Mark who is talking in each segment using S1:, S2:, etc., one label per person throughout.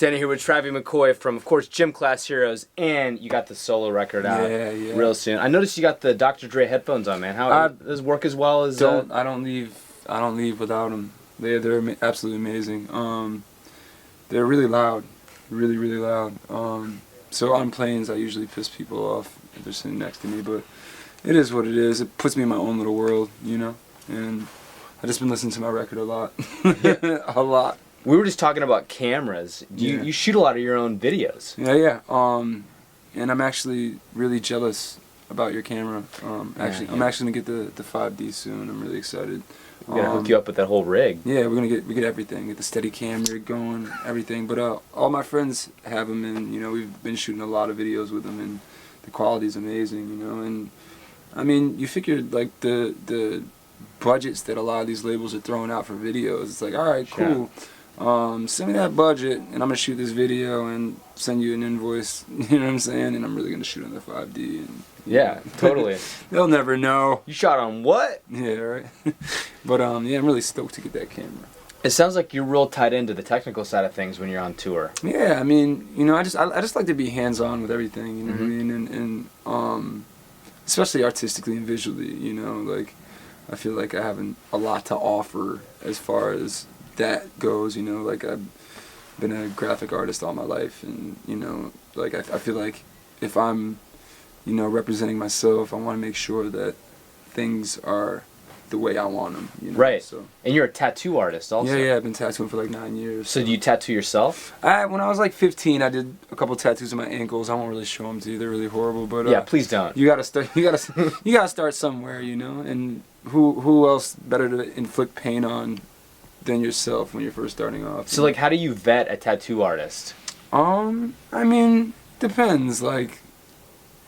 S1: Standing here with Travie McCoy from, of course, Gym Class Heroes, and you got the solo record out real soon. I noticed you got the Dr. Dre headphones on, man. How does it work as well as?
S2: I don't leave without them. They're absolutely amazing. They're really loud, really loud. So on planes, I usually piss people off if they're sitting next to me, but it is what it is. It puts me in my own little world, you know. And I just been listening to my record a lot, a lot.
S1: We were just talking about cameras. You shoot a lot of your own videos.
S2: Yeah. And I'm actually really jealous about your camera. I'm actually gonna get the 5D soon. I'm really excited.
S1: We're gonna hook you up with that whole rig.
S2: Yeah, we get everything. Get the Steadicam rig going, everything. But all my friends have them, and you know we've been shooting a lot of videos with them, and the quality's amazing. You know, and I mean you figure like the budgets that a lot of these labels are throwing out for videos. It's like, all right, cool. Yeah. Send me that budget, and I'm gonna shoot this video and send you an invoice. You know what I'm saying? And I'm really gonna shoot on the 5D. And,
S1: yeah, totally.
S2: They'll never know.
S1: You shot on what?
S2: Yeah, right. But yeah, I'm really stoked to get that camera.
S1: It sounds like you're real tied into the technical side of things when you're on tour.
S2: Yeah, I mean, you know, I just like to be hands-on with everything. You know what I mean? And especially artistically and visually. You know, like I feel like I have a lot to offer as far as that goes, you know, like I've been a graphic artist all my life, and you know, like I feel like if I'm, you know, representing myself, I want to make sure that things are the way I want them, you know?
S1: Right.
S2: So.
S1: And you're a tattoo artist also.
S2: Yeah, I've been tattooing for like 9 years.
S1: So do you tattoo yourself?
S2: When I was like 15, I did a couple tattoos on my ankles. I won't really show them to you; they're really horrible. But
S1: yeah, please don't.
S2: You gotta start. You gotta start somewhere, you know. And who else better to inflict pain on than yourself when you're first starting off?
S1: So like, how do you vet a tattoo artist?
S2: I mean, depends. Like,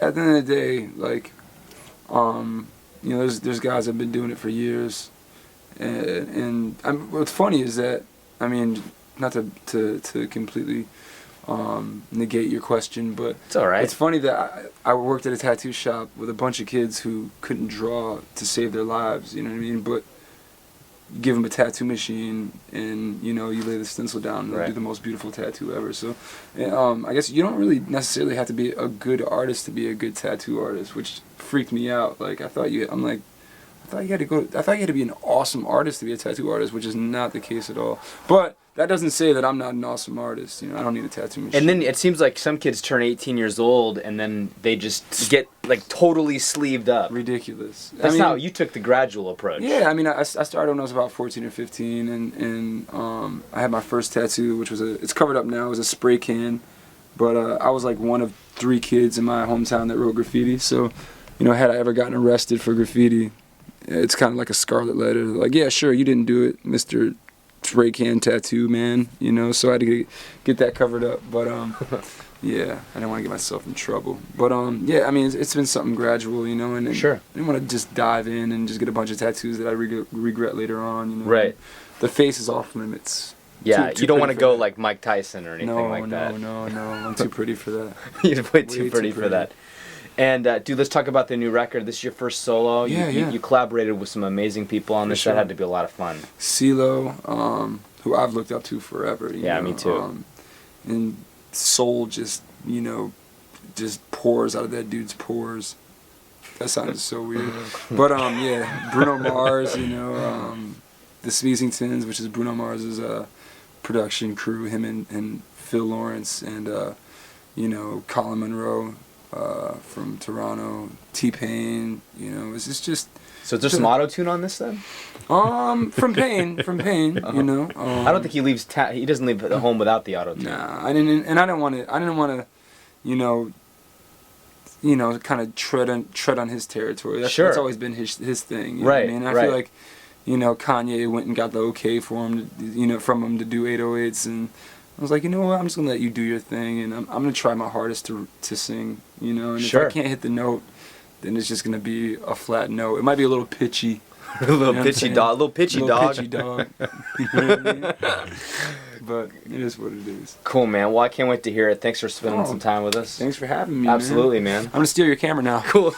S2: at the end of the day, like, you know, there's guys that have been doing it for years, and what's funny is that, I mean, not to completely negate your question, but
S1: it's all right.
S2: It's funny that I worked at a tattoo shop with a bunch of kids who couldn't draw to save their lives. You know what I mean? But you give them a tattoo machine, and you know, you lay the stencil down, and they'll do the most beautiful tattoo ever. So, I guess you don't really necessarily have to be a good artist to be a good tattoo artist, which freaked me out. Like I thought you had to be an awesome artist to be a tattoo artist, which is not the case at all. But that doesn't say that I'm not an awesome artist. You know, I don't need a tattoo machine.
S1: And then it seems like some kids turn 18 years old and then they just get like totally sleeved up.
S2: Ridiculous.
S1: That's not how you took the gradual approach.
S2: Yeah, I mean, I started when I was about 14 or 15, and I had my first tattoo, which was it's covered up now, it was a spray can, but I was like one of 3 kids in my hometown that wrote graffiti. So, you know, had I ever gotten arrested for graffiti, it's kind of like a scarlet letter. Like, yeah, sure, you didn't do it, Mr. Spray can tattoo man, you know, so I had to get that covered up. But yeah, I didn't want to get myself in trouble. But yeah, I mean, it's been something gradual, you know, and
S1: sure,
S2: I didn't want to just dive in and just get a bunch of tattoos that I regret later on, you know.
S1: Right.
S2: The face is off limits.
S1: Yeah, you don't want to go
S2: that.
S1: Like Mike Tyson or anything like that.
S2: No, I'm too pretty for that.
S1: You're way too pretty for that. And dude, let's talk about the new record. This is your first solo. You collaborated with some amazing people on this. Sure. That had to be a lot of fun.
S2: CeeLo, who I've looked up to forever. You know,
S1: me too.
S2: And soul just, you know, just pours out of that dude's pores. That sounds so weird. But yeah, Bruno Mars, you know, the Smeezingtons, which is Bruno Mars's production crew, him and Phil Lawrence, and you know, Colin Monroe. From Toronto, T-Pain, you know, it's just.
S1: So is there some auto-tune on this then?
S2: From Pain, you know.
S1: I don't think he leaves. He doesn't leave the home without the auto-tune.
S2: Nah, I didn't want to, you know, kind of tread on his territory. That's always been his thing. You know what I mean? I feel like, you know, Kanye went and got the okay for him, from him to do 808s, and I was like, you know what, I'm just going to let you do your thing, and I'm going to try my hardest to sing, you know, and if I can't hit the note, then it's just going to be a flat note. It might be a little pitchy.
S1: A little pitchy dog.
S2: Pitchy dog. You know what I mean? But it is what it is.
S1: Cool, man. Well, I can't wait to hear it. Thanks for spending some time with us.
S2: Thanks for having me,
S1: Absolutely, man.
S2: I'm going to steal your camera now.
S1: Cool.